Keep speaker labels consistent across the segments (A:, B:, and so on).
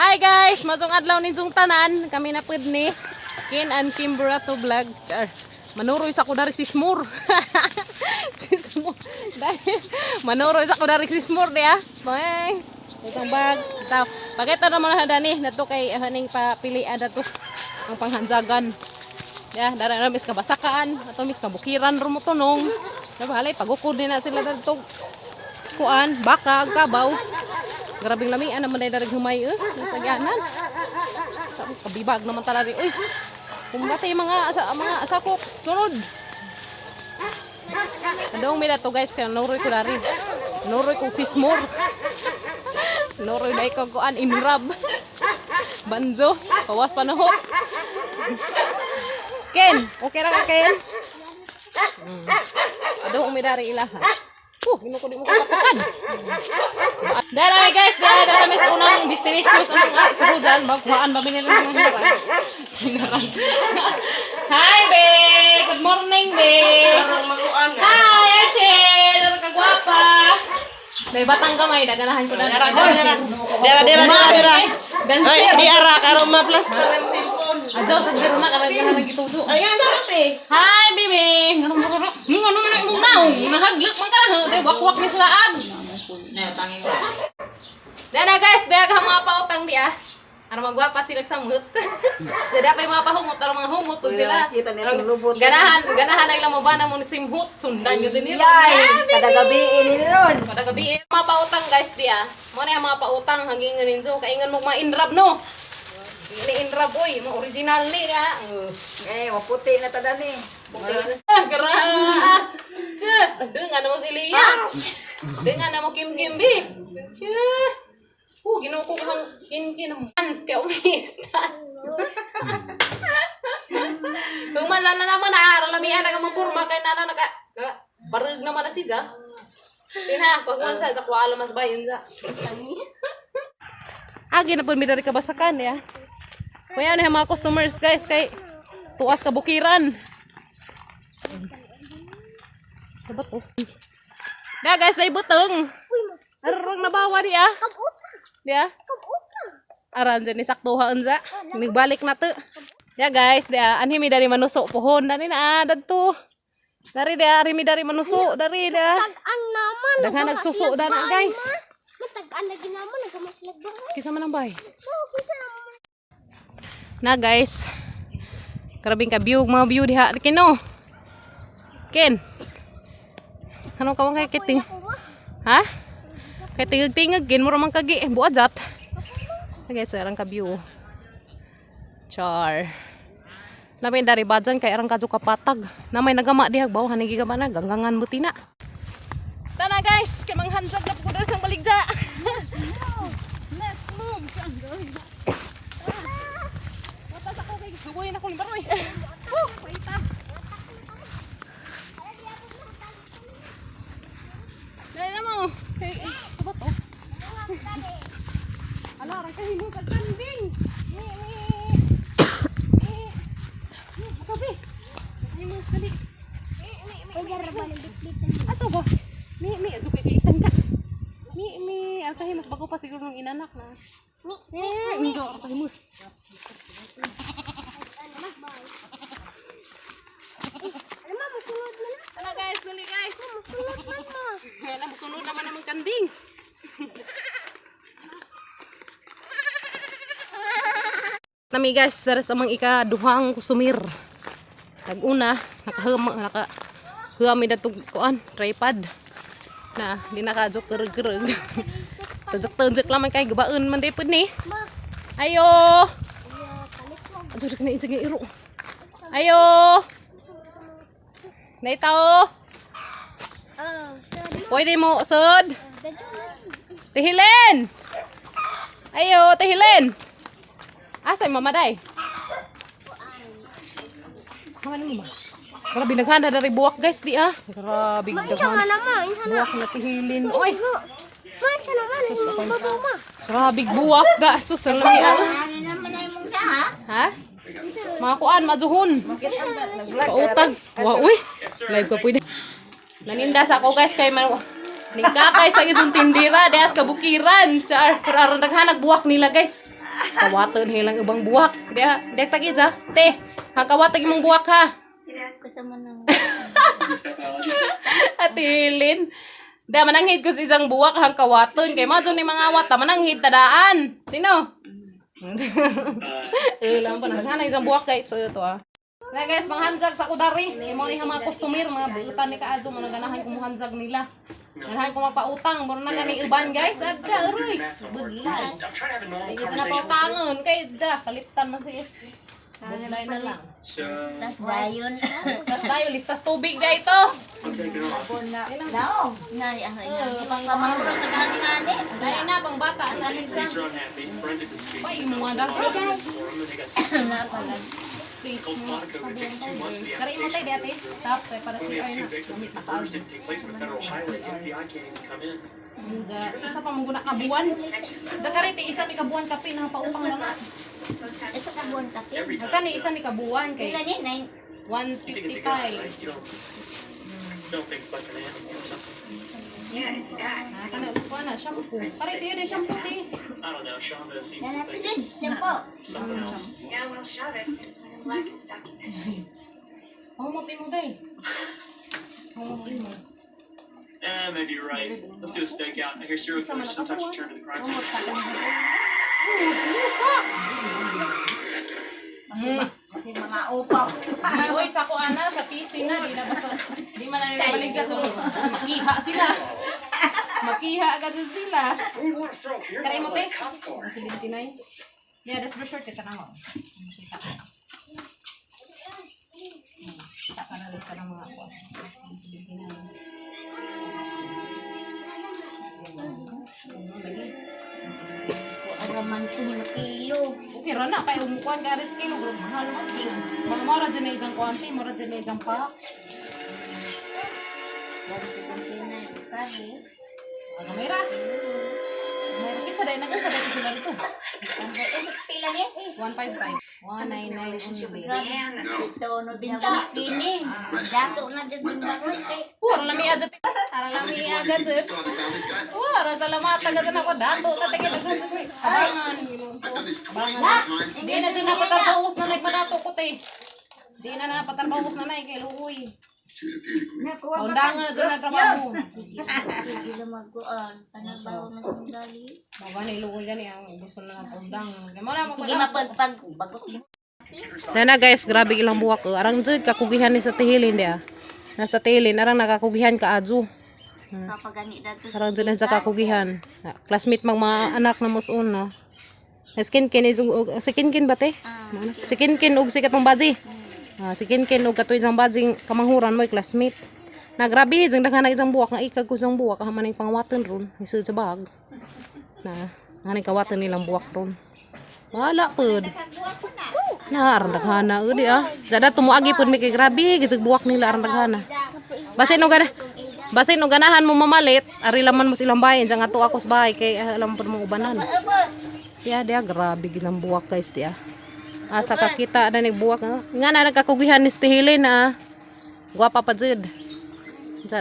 A: Hi guys, masong adlaw ninyong tanan. Kami na pud ni Kin and Kimbra to vlog. Char. Manuroy sa ko dari sismur. Sismur. Manuroy sa ko dari sismur dia. Boy. Itong bag. Itaw. Pakita naman na dani nato kay haning papilian datos ang panghanjagan. Ya, dara na mis kabasakan, ato mis kabukiran rumo tunong. Nabalay pagukod din na sila dito. Kuan, baka, kabaw. Grabing lamian naman dahil darag humay nasa gyanan. Sa kabibag naman talaga uy. Kumbate mga asakop sunod. Adong mila to guys kay nuroy ko dari. Nuroy ko sismor. Nuroy dai ko kuan inrab. Banjos, pawas panahop. Ken, okay ra ka Ken? Adong umidari ilaha. Gino ko di mo katakan. Dara guys, dara mes unang destination sa mga surudan, magkuhaan ba binili ng mga sinarang. Hi be, good morning be. Hi Archie, dara ka gwapa. May batang kamay daganahan ko na. Dara. Dansi
B: di ara karo ma plus
A: ajaw sa diro na karagahan nagituso.
B: Ayan dati.
A: Hi baby. Ngano man ang munaw. Nahaglak man ka na. Wakwak ni salaan.
B: Na tangi mo.
A: Dana guys, daya ka mga pautang di ah. Ano magwapa sila sa mut. Dada pa yung mga pahumot, pero mga humot to sila.
B: Kita nitong lubot.
A: Ganahan ay lang mo ba na mo simhut. Sundan nyo din nila.
B: Kada gabi ini ron.
A: Kada gabi mga pautang guys di ah. Mo na yung mga pautang hanggang ninyo. Kaingan mo ma-inrab no. Ini-inrab oy, mo original ni ah.
B: Maputi na tada ni.
A: Gara. Che, dengan mo si Lia. Dengan mo Kim bi. Che. Ginuko ko hang kin kay umista. Human na naman aralamian na mapurma kay nana naka barug naman na siya. Sina, pagwan sa kwala mas bayan sa. Agi na pud mi dari kabasakan ya. Kuya na mga customers guys kay tuas kabukiran. Sabat oh. Da guys, day buteng. Arang nabawa dia. Dia. Aran dyan ni saktuhaan sa. Migbalik na to. Ya guys, dia anhi mi dari manusok pohon dani na dadto. Dari dia rimi dari manusok dari dia.
C: Tag-an naman.
A: Daghan nagsuso dana guys.
C: Matag-an lagi naman nagkamaslag ba?
A: Kisa man ang bay.
C: Kisa naman.
A: Na guys. Karabing ka view, mga view diha kino. Ken. Ano ka man kay kiti? Ha? Kay tingag-tingag gin mo ramang kagi buajat. Okay, sarang ka view. Char. Namin dari bajan kay arang kadyo kapatag. Na may nagama diha baw hanigi ka na ganggangan butina. Tana guys, kay manghanjag na pud sa baligja. Let's move. Wata sa ko kay sugoy na ko ni baroy. Paita. Dali na mo. Hey, ba to? Ala, ra kay mo sa kanding. Ato ba? Ato kikitan ka. Alkahi mas bago pa siguro ng inanak na. Hindi, alkahi mas. Ano guys, dali guys. Musunod naman naman kanding. Nami guys, dari sa mga ikaduhang kusumir. Tag-una, nakahami datog kuan, tripod. Na, di nakajok gereg-gereg. Tajak-tajak lamang kay gabaon man day pud ni. Ayo. Ajo kena insig iro. Ayo. Nay tao. Pwede mo usod. Tihilin. Ayo, tihilin. Asa mamaday? Haman mo ba? Grabe naghanda dari buwak guys di ah. Grabe daghan. Buwak na tihilin. Oy.
C: Mansa naman babuma.
A: Grabe buwak ga sus ang lami ah. Ha? Mga kuan majuhon. Pautang. Wa uy. Live ka pwede. Naninda sa ako guys kay ningkakay sa isang tindira, dehas kabukiran. Char, pero naghanag buwak nila guys. Kawaton hilang ibang buwak. Dia tagi sa. Te, hang kawatag imong buwak ha.
C: Kasama ng
A: Atilin. Da mananghid ko sa isang buwak hang kawaton kay madyo ni mga awat ta mananghid tadaan. Tino. Lang pa na sana isang buwak kay sa to ah. Na guys, manghanjag sa kudari. Kay mo ni mga customer, mga buutan ni kaadyo mo ganahan ko muhanjag nila. Ganahan ko mapautang, mura na gani uban guys. Adda uroy. Budlay. Di kita na pautangon kay da kaliptan man sis. Budlay na lang.
C: tas dayon.
A: Tas tayo listas tubig da ito.
B: No.
C: Nari ako ina. Pangkamahura sa gani.
A: Dahil na pang bata sa minsan. Ay, mo nga dati. Please, kari mo tayo dati. Tap, para si Ay na. Gamit na kaag. Isa pa mong guna kabuan. Zakarite, isa ni kabuan kape na pautang na na.
C: Ito kabuan kape.
A: Magkano isa ni kabuan kay
C: Pila ni
A: 155.
D: Don't think it's like an animal or something.
A: Kana kuan na shampoo. Kari tiyo de shampoo ti.
D: I don't know. Chavez seems to
C: Nana
D: think
C: pilis.
D: it's
C: Sampo.
D: something else.
E: Yeah, well, Chavez thinks Men in Black is a documentary.
A: Humot mo day. Humot mo.
D: Maybe you're right. Let's do a stakeout. I hear serial killers sometimes return to the crime scene.
B: Kasi mga upaw.
A: Uy, sa ko ana sa PC na di na basta di man na nabalik sa to. Makiha sila. Makiha agad sila. Kaya mo te. 79. Yeah, that's for sure kita na mo. Kita ka na list ka ng mga ako. 79.
C: Araman ko ni kilo.
A: Okay, rana kay umukuan ka res kilo bro. Mahal mo kilo. Mga mora dyan na isang kuwanti, mora dyan na isang pa.
C: Dari sa konsina ito kami.
A: Mga mera. Mayroon kitsa dahil nagan sa dahil sila dito.
C: Pila ni?
A: 155. 199 only.
E: Man,
B: Ito, no, binta.
C: Dapat kini. Dato na dyan yung baroy kay.
A: Wala lami agad. Para lami agad sir. Wala salamat agad na ako dato. Tatingin agad sa kuy. Abangan. Abangan. Di na dyan ako tarbawas na nagmadato ko te. Di na napatarbawas na kay Luoy. Undangan na dyan na trabaho.
C: Sige lumaguan. Panabaw na sandali.
A: Mga gani Luoy gani ang gusto na undangan. Kaya mo na
C: Sige mapagpag bagot mo.
A: Na guys, grabe ilang buwak ko. Arang jud kakugihan ni sa tihilin dia. Nasa tihilin arang nakakugihan ka adzu.
C: Kapagani dato.
A: Arang jud sa kakugihan. Classmate mag mga anak na musun no. Skinkin is skinkin ba te? Skinkin og sikat mong baji. Skinkin og katoy isang baji kamanghuran mo classmate. Na grabe jeng daghan na isang buwak nga ikag ko isang buwak maning pangwaton ron. Isud sa bag. Na haning kawaton nilang buwak ron. Wala pud. Na arang daghana udi ah. Sada tumuagi pud mi kay grabe gid buwak nila arang daghana. Basin no ganahan mo mamalit, ari laman mo silang bahay sa ato ako sa bahay kay alam pud mo ubanan. Dia grabe gid ang buwak guys dia. Asa ka kita na ni buwak nga na nagkakugihan ni Stihili na gwapa pa jud.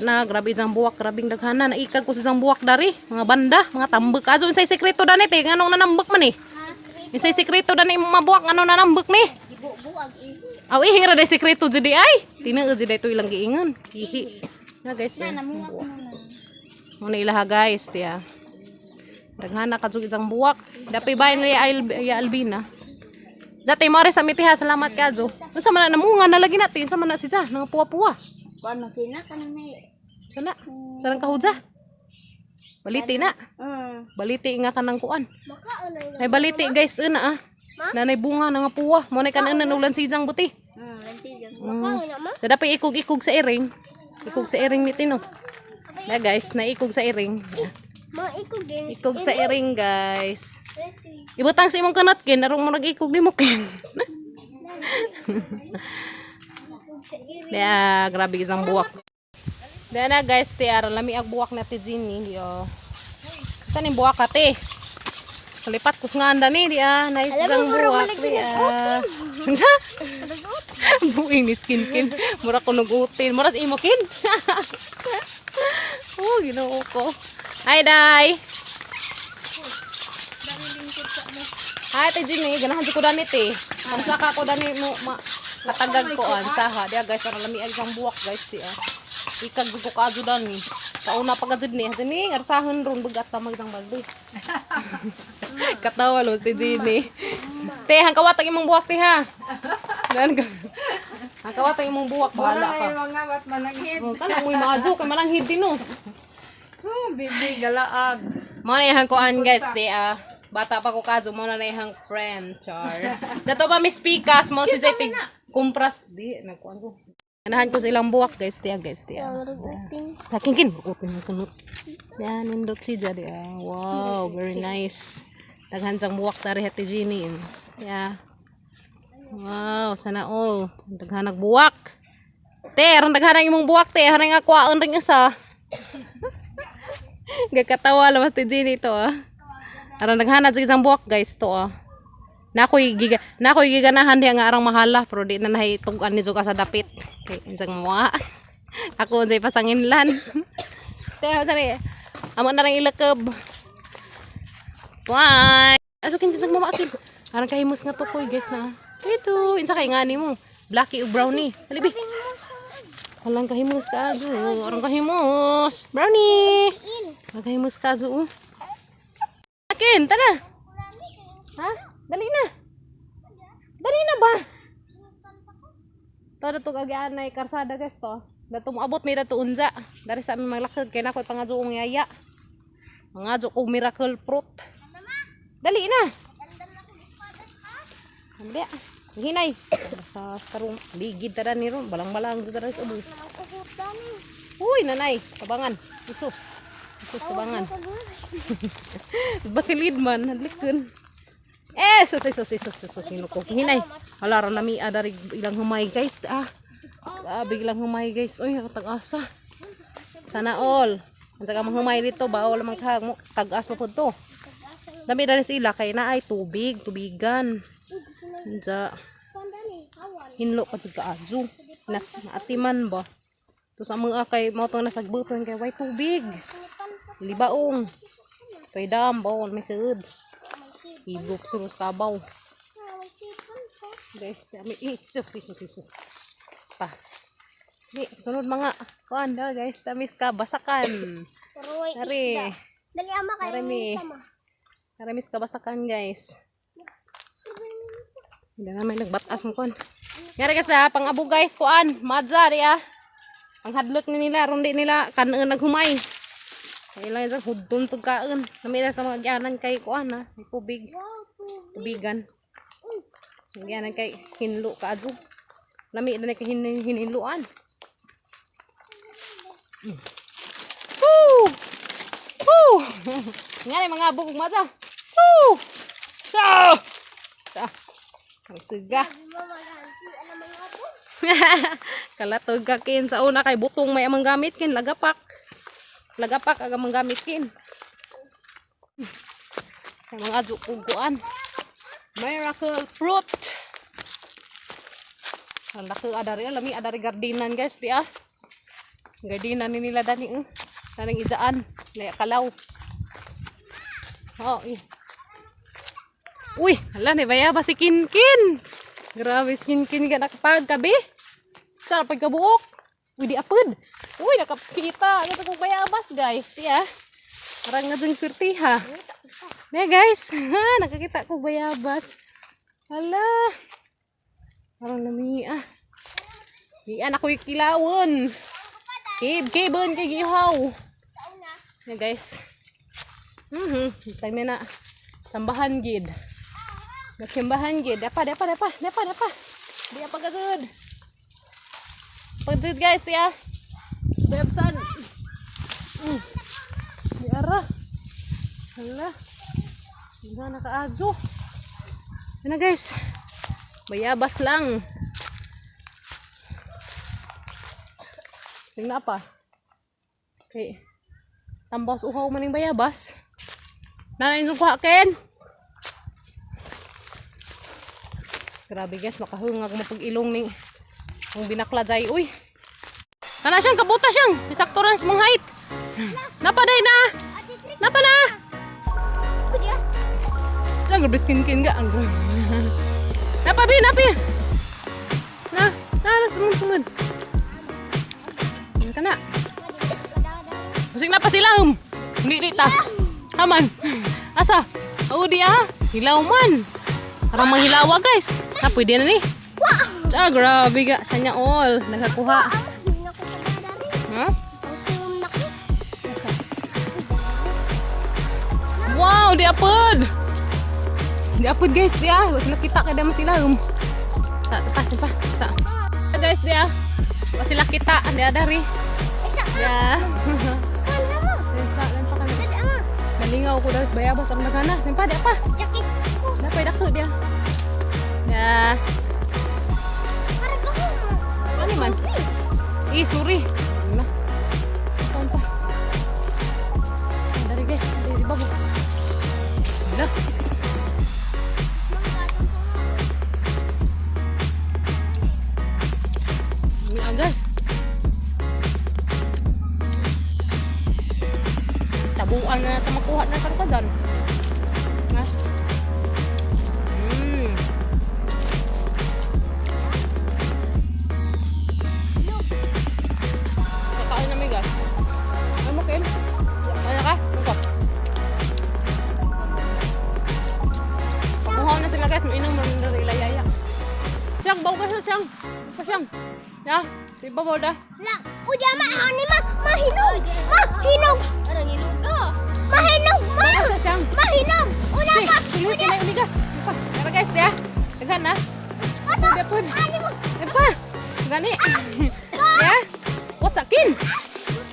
A: Na grabe ang buwak, grabing daghana na ikag ko sa isang buwak dari, mga banda, mga tambek. Aso insay sekreto dani te, nganong nanambek man ni? Insay sekreto dani mabuwak nganong nanambek ni?
C: Ibubuag ihi.
A: Aw ihira day sekreto jud di ay. Tinaa jud ito ilang giingon. Ihi. Na guys.
C: Namuha ko na.
A: Muna ilaha guys tiya. Daghana ka jud isang buwak. Dapay bayan ni Albina. Dati mo rin sa mitiha, salamat ka jo. Unsa man na namunga na lagi natin, sa man na siya, nang puwa-puwa.
C: Kuan man sina kanang may.
A: Sana. Sarang kahudza. Baliti na. Baliti nga kanang kuan.
C: Baka unay.
A: May baliti guys una ah. Nanay bunga na nga puwa. Mo na kanan ulan sijang buti.
C: Lantigan.
A: Dadapay ikog-ikog sa iring. Ikog sa iring ni Tino. Na guys, naikog sa iring.
C: Mga ikog din.
A: Ikog sa iring guys. Ibutang sa imong kanot kin, arong mo nag-ikog ni mo kin. Daya, grabe isang buwak. Daya na guys, tiara lami ag buwak na ti Ginny. Yo. Saan yung buwak ka te? Kalipat kus nga anda ni dia, nice isang buwak dia. Sa? Buing ni skin kin. Mura ko nugutin. Mura imo kin. Oh, ginoo ko. Hi, Day. Ay, Ate Jenny, ganahan ko danit eh. Ang saka ko dani mo matagag ko an saha. Dia guys, para lami ang buwak guys siya. Ikag ko kaado dani. Kauna pa gajud ni, Jenny, arsahon ron bugat ta magdang balde. Katawa lo Ate Jenny. Te, hang kawat ang imong buwak te ha. Dan ka. Ang kawat ang imong buwak bahala ka.
B: Mga wat mananghid.
A: Oh, kana mo'y maajo kay malanghid din no.
B: Bibi galaag.
A: Mo na ihang kuan guys, te bata pa ko kadyo mo na ihang friend char. Dato pa Miss Pikas mo si Zaytig kumpras di nagkuan ko. Anahan ko silang buwak guys, te guys, te. Takingkin utin kunut. Yan nindot si jadi. Wow, very nice. Daghan sang buwak tari Ate Jenny. Yeah. Wow, sana all. Daghan buwak. Te, aron daghan imong buwak te, harang akwaon ring isa. Gakatawa lang Ate Jenny to Aron naghanad sa isang buwak guys to Nakoy giganahan diya nga arang mahala pero di na nahitugan ni Zuka sa dapit. Kay isang mga ako unsay pasanginlan. Tayo sari. Amo na ring ilakab. Bye. Asukin isang mama akin. Arang kahimos nga tukoy guys na. Ito, insa kay ngani mo. Blacky o brownie. Dali bi. Walang kahimos ka ajo. Arang kahimos. Brownie. Arang kahimos ka ajo. Akin, tara. Ha? Dali na. Dali na ba? Ito to kagyaan na karsada guys to. Dato mo abot may dato unza. Dari sa aming maglakad kay nakoy pangadyo kong yaya. Pangadyo kong miracle fruit. Dali na. Samdia. Hinay. Sa karong bigid tada ni ron. Balang-balang sa tada sa ubus. Uy, nanay. Tabangan. Isus. Isus tabangan. Bakilid man. Hadlikun. Sus. Sino ko? Hinay. Hala, lami dari ilang humay guys. Grabe ilang humay guys. Uy, tag-asa. Sana all. Ang saka mga humay dito. Bawal lamang kahag mo. Tag-as mo po to. Dami na sila. Kaya na ay tubig. Tubigan. Diya. Hinlo pa sa kaadyo. Naatiman ba? To sa mga kay mo to nasagbuton kay way tubig. Libaong. Kay dam. Bawal may sud. Ibok sunod kabaw. Guys, dami isus. Pa. Di, sunod mga kuan da guys, tamis ka basakan. Dari.
C: Dali ama kayo sama.
A: Karamis ka basakan guys. Hindi na may nagbatas ng kuan. Ngari guys pang-abo guys kuan, madza di Ang hadlot ni nila, rundi nila kanang naghumay. Kailangan sa hudon pagkaon. Namita sa mga gyanan kay kuan may tubig. Tubigan. Gyanan kay hinlo kaadto. Lami na kay hiniluan. Woo! Woo! Ngani mga bugog mata. Woo! Ang suga. Kalatog kakin sa una kay butong may amang gamit kin lagapak aga manggamit kin. Kay mga jukuguan. Miracle fruit. Laki lami adari gardinan guys di Gardinan ni nila dani Daning ijaan, laya kalaw. Oh, Uy, hala ni bayaba si Kinkin. Grabe si Kinkin ga nakapag kabi. Sarap pagkabuok. Uy, di apod. Uy, nakapita. Ano kong bayabas, guys. Tiya. Parang nga dyan surti, ha. Diya, guys. Nakakita ko bayabas. Hala. Parang lamia. Diyan ako yung kilawon. Kibon kay gihaw. Diya, guys. Time na. Sambahan gid. Nagsimbahan gid. Dapa. Di apa gagod. Pagdud guys ya. Bebsan. Di ara. Hala. Hindi na kaadyo. Yan na guys. Bayabas lang. Tingnan pa. Okay. Tambas uhaw maning bayabas. Nanayin yung kuhakin. Grabe guys. Makahungag mo pag ilong ni ang binakla jay. Uy. Kana siyang kabuta siyang. Isakto ran sa mong height. Napaday na. Napa na. Garbiskin ga. Napa bi. Na, sumud. Yan ka na. Masig na pa sila Hindi ta. Haman. Asa? Di hilaw man. Parang manghilawa guys. Pwede na ni. Grabe ga. Sanya all. Nakakuha. Ha? Wow, di apod. Di apod guys dia. Wala kita kada masila Tepa. Sa. Guys dia. Masila kita dia dari. Ya. Nalingaw ko dahil bayabas ang nagana. Tempa di apa?
C: Jakit ko.
A: Napay dako dia. Ya. Ano man? Sorry. Na. Tempa. Dari guys, dari bago. Dah. Ini guys. Tabuan na natin makuha na karpadan. Ha? Kakain namin guys. Ano mo Kim? Ano ka? Ano? Pakuha na sila guys. Mainang manila ilayaya. Siyang, bawa ka sa siyang. Siyang. Ya, di ba dah?
C: Lang, udah ani mahinog. Mahinog.
E: Parang ilog ka.
C: Mahinog,
A: Sa siyang.
C: Mahinog. Udah
A: Si, sulit ka na umigas. Epa, tara guys, dia. Daghan na. Dia pun. Epa, gani. Ya. What's akin?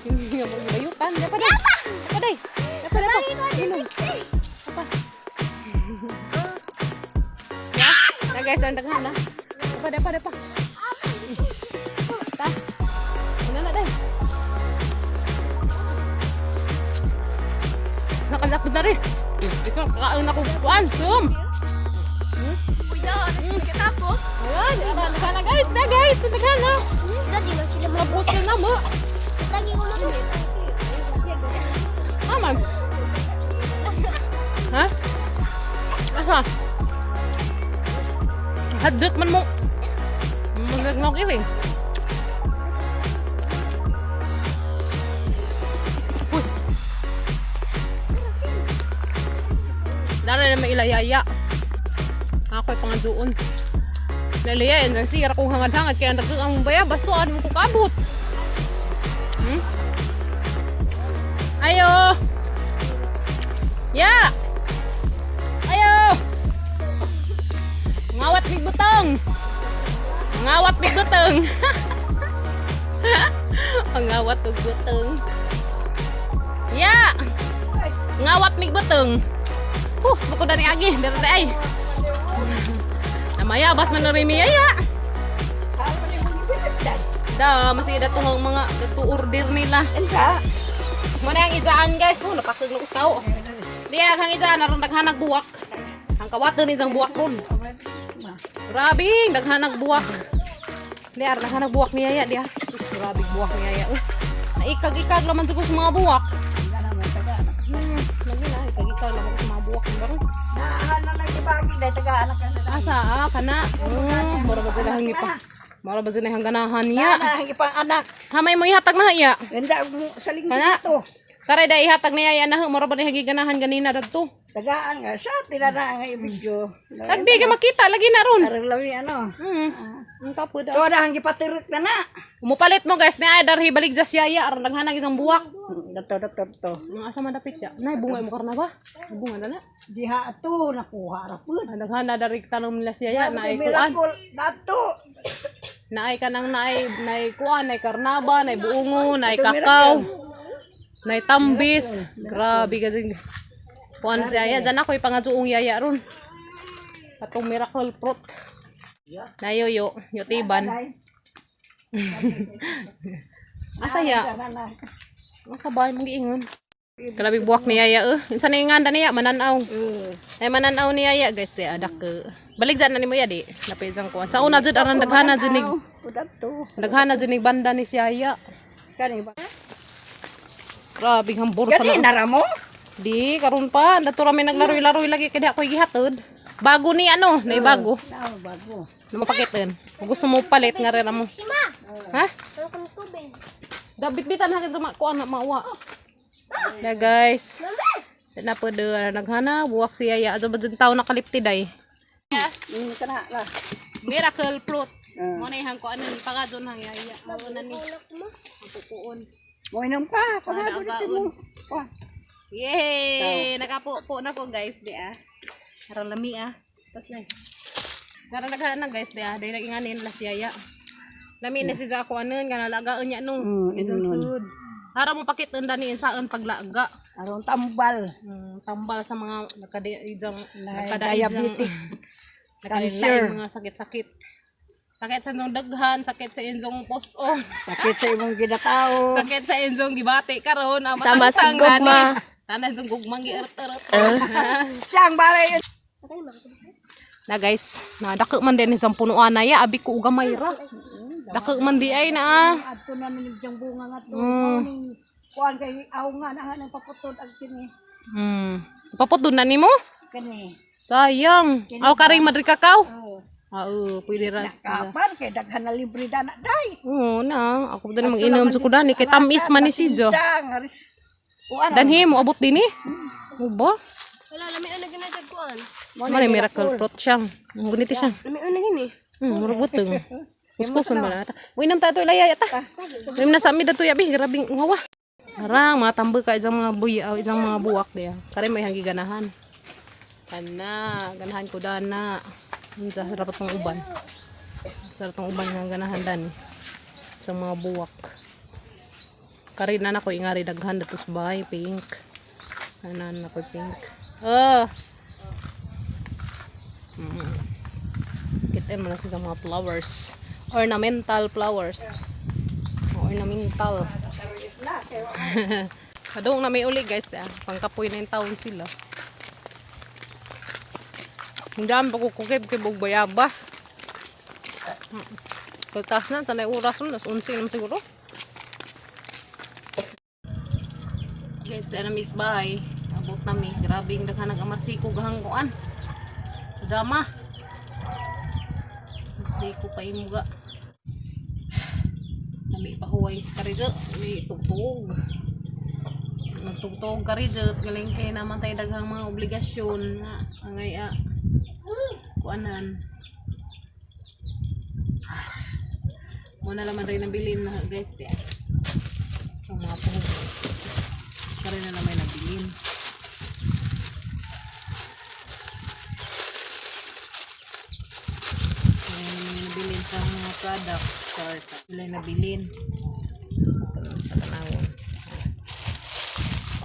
A: Hindi mo gibayutan. Dia pa day. Apa day? Apa day? Apa? Ya, na guys, ang daghan na. Apa. Ta. Ano na day? Nakalapod na rin. Ito, kakain ako. Kuan, zoom.
E: Uy, daw. Nagkatapos.
A: Ayan, naghan na guys. Naghan na.
C: Sudah di man sila
A: Mabot ka na mo.
C: lagi ko na.
A: Aman. Ha? Asa? Hadot man mo. Magagnaw kiling. Uy. Dara na may ilayaya. Ako'y pangaduon. Nalayayan na siya kung hangad-hangad kaya ang bayabas to ano ko kabot. Ayo. Ya. Ayo. Ngawat mig butong. Ngawat og butong. Ya. Ngawat mig butong. Bako dari agi, dari ay. Namaya bas manurimi ya. Da, masih ada tuh mga order nila.
B: Enka.
A: Muna ang ijaan guys. Napakag na uskaw. Diya kang ijaan naron daghanag buwak. Ang kawato ni sang buwak ron. Grabe, daghanag buwak. Diya daghanag buwak ni Yaya diya. Sus, grabe buwak ni Yaya. Naikag-ikag laman sa mga buwak. Lagi na, ikag-ikag laman sa mga buwak.
B: Naahan na ibagi dahil taga-anak ka na.
A: Asa, kana. Mura ba sila hangi pa? Mura ba sila hanganahan niya?
B: Naahan ipang anak.
A: Hamay mo ihatag na iya.
B: Ganda mo sa linggo
A: Kana?
B: ito.
A: Karay da ihatag ni Yaya na mura ba ni hagiganahan ganina dadto.
B: Tagaan nga siya. Tinara nga yung video.
A: Tagdi ka makita lagi na ron.
B: Parang lawi ano.
A: Ang kapo daw.
B: Ito na ang ipatirot na na.
A: Umupalit mo guys ni ay darhi balik sa Yaya aron naghanag isang buwak.
B: Dato.
A: Ang asa man dapit ya. Nay bunga mo karna ba? Bunga na na.
B: Diha ito. Nakuha rapun.
A: Naghana dari tanong nila si Yaya na ay kuan.
B: Dato.
A: Na ay kanang na ay kuan, na ay karnaba, na ay buungo, na ay kakao. Na ay tambis. Grabe ka din. Kuan si Yaya. Diyan ako ipangaduong Yaya ron. Patong miracle fruit. Na yoyo, yotiban. Asa ya? Asa ba mong giingon? Grabe buwak ni Yaya Insa na yung nganda niya, mananaw. Ay mananaw ni Yaya guys, di adak ke. Balik dyan na ni mo ya di. Napay isang kuwan. Sa una dyan, aran daghana dyan ni. Daghana dyan ni banda ni si Yaya.
B: Kani ba?
A: Grabe hambor sa
B: Gani
A: na.
B: nara mo?
A: Di karon pa dato ra may naglaroy-laroy lagi kay di ako gihatod. Bago ni ano, nay bago.
B: Bago.
A: Na mapakiton. Kung gusto mo palit nga ra mo.
C: Si Ma.
A: Ha?
C: Ano kang tubig?
A: Dabit-bitan ha sa kuan na mawa. Na guys. Na po naghana buwak siya ya ajo badun taw nakaliptiday.
B: Kana la.
A: Miracle fruit. Mo na ihang ko anon pagadon hang yaya. Mo na ni. Pupuon.
B: Mo inom ka. Pagado
A: Agaon.
B: dito mo. Wah.
A: Yay! Nakapo na ko guys di ah. Karon lami ah. Tas na. Karon naghana guys di ah. Dai naginganin la siyaya. Lami na si ako anon kana lagaon nya no. Isang sud. Para mo pakiton dani saan paglaga.
B: Aron tambal.
A: Tambal sa mga
B: Diabetic.
A: nakadaig mga sakit-sakit. Sakit sa inyong daghan, sakit sa inyong puso,
B: Sakit sa imong ginatao.
A: sakit sa inyong gibati karon
E: Sama sa gugma.
A: Sana inyong gugmang giert-ert.
B: Siyang balay.
A: Na guys, na dako man din isang punuan na ya, abi ko uga mayra. Dako man di ay na.
B: Adto na minig jang bunga nga to. Kuan kay aw nga na nang paputod ag kini.
A: Paputod na nimo?
B: Kani.
A: Sayang. Aw karing madri kakao.
B: Oh.
A: Pwede ra.
B: Kapan kay daghan na libre dana day.
A: Oo na, ako din mag-inom sa kudani kay tamis man ni si Jo.
B: Dang aris. Kuan.
A: Danhi mo abot din eh. Mo ba?
E: Wala, lami ang naginagad kuan.
A: Mo ni miracle fruit siyang. Ang guniti siya.
E: Lami ang nagini.
A: Murag buteng. Kuskuson ba na ta? Uy nam ta to ilaya ta. Uy na sa mi dato yabi grabing ngawa. Arang mga tambay ka isang mga buy, isang mga buwak diya. Kare may hangi ganahan. Kana, ganahan ko dana. Sa sarap tong uban. Sarap tong uban nga ganahan dan. Sa mga buwak. Kare na nako ingari daghan datos bahay pink. Kanan nako pink. Kitain mo na sa mga flowers. Ornamental flowers. Ornamental. Kadong na may uli guys. Pangkapoy na yung taon sila. Hindi pa ko kukib-kibog bayaba. Pagkas na, tanay oras nun. 11 naman siguro. Guys, na miss bahay. Abot nami. Grabe yung daghan nag-amarsiko gahangkuan. Jama. Siko pa imuga. Nami pahuway sa karidyo. May tugtog. Magtugtog karidyo. Galing kayo naman tayo daghang mga obligasyon. Angay kuanan. Muna naman rin nabilin na guys. Sa mga puhuway. Karin na naman nabilin. Nabilin sa mga products start pila nabilin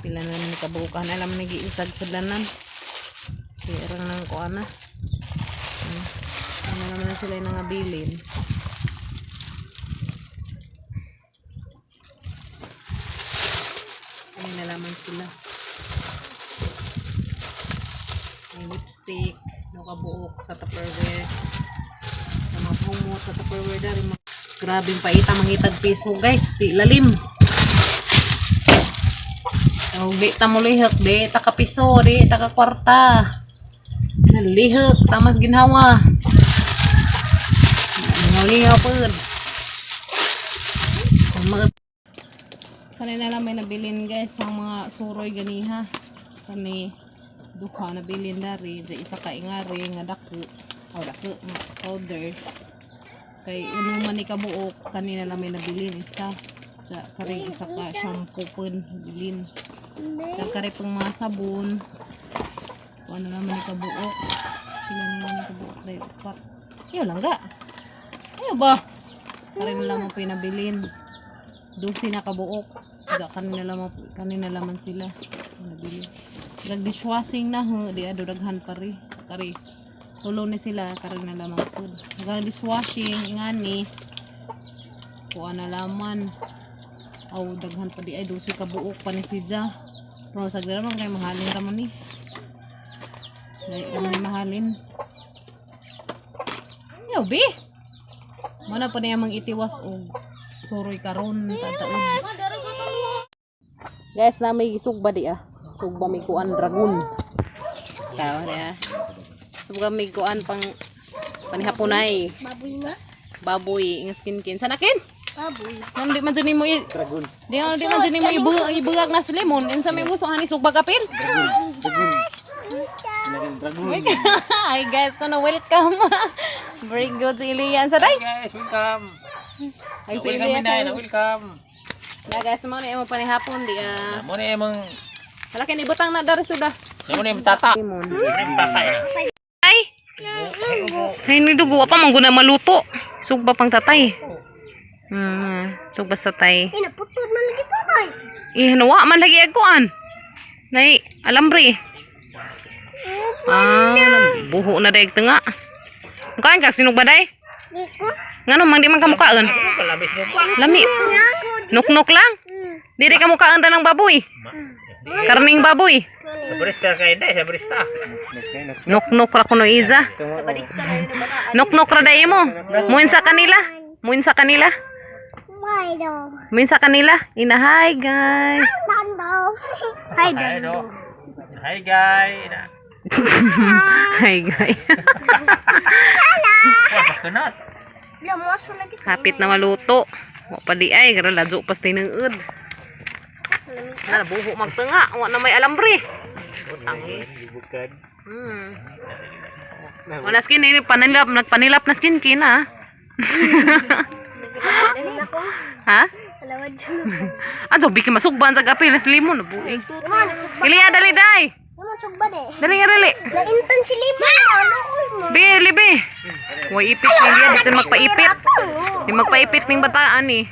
A: pila na naman kabukan alam nag-iisag sa danan kaya nang kuana ano naman na sila yung nangabilin ano nalaman sila may lipstick nakabuok sa Tupperware humot sa Tupperware dari grabing paita mangitag piso guys di lalim di ta mo lihok di ta ka piso di ta ka kwarta nalihok tamas ginhawa nalihaw pod kanina lang may nabilin guys ang mga suroy ganiha kani duha nabilin dari di isa ka ingari nga dako dako powder kay inuman ni kabuok kanina lang may nabilin isa sa kare isa ka shampoo pun bilin sa kare pang mga sabon kung ano naman ni kabuok ilan naman ni kabuok dahil upat iyo lang ga iyo ba kare na lang mo pinabilin dosi na kabuok kanina laman sila nabilin gag dishwashing na di ado daghan pare kare tulo ni sila karon na lamang food hanggang dishwashing ingani kuha na laman aw daghan pa di ay dosi ka buok pa ni sidya pero sa naman kay mahalin ta man ni mahalin yo bi mana pa niya mang itiwas og suroy karon tataon guys na may isog ba di Sugba may kuan dragon. Tao ya. Sugba may kuan pang panihapunay.
C: Baboy nga.
A: Baboy ng skin. Sana kin?
C: Baboy.
A: Di man dyan mo dragon. Di man dyan mo ibugag na sa lemon. Insa may gusto ani sugba kapil? Hi guys, kono welcome. Very good si Ilian sa day.
F: Guys, welcome.
A: Ay si
F: Welcome
A: Ilian.
F: na, welcome.
A: Na guys, mo ni mo panihapon di
F: Mo ni emang,
A: Malaki ni butang na dari sudah.
F: mo ni tata.
A: Lemon.
F: Ni pakay.
A: Ay. Ay ni dugo pa man guna maluto. Sugba pang tatay. Sugba sa tatay.
C: Inaputod man lagi to, tay.
A: Ihanawa man lagi agkuan. Nay, alambre. Buho na daig tengah. Mukaan ka sinug baday?
C: Di ko.
A: Ngano mang di man kamukaan?
F: Kalabis mo pa.
A: Lami. Nok-nok lang. Diri ka mukaan tanang baboy. Karning baboy.
F: Sa barista kay day, sa barista.
A: Nok-nok ra kuno iza. Nok-nok ra day mo. Muin sa kanila. Muin sa kanila.
C: Why daw?
A: Muin sa kanila. Ina hi guys.
C: Dando. Hi,
F: Hi,
C: Dando.
F: do. Hi, guys.
A: Hi guys.
F: Wah, pastunat.
C: Lamos lagi.
A: Hapit na maluto. Wa pa di ay gara ladyo pas tinuod. Na buho magtenga, wa na may alambre. Utangi. Wala skin ini panilap, nagpanilap na skin kina. Ha?
C: Alawad dyan.
A: Ajo bikin masugban sa gapi na limon na buing. Iliya dali day.
C: Naman sugba de.
A: Dali nga dali.
C: Naintan si Lima. Ano mo?
A: Bili bi. Way ipit ni dia dito magpaipit. Di magpaipit ning bataan ni.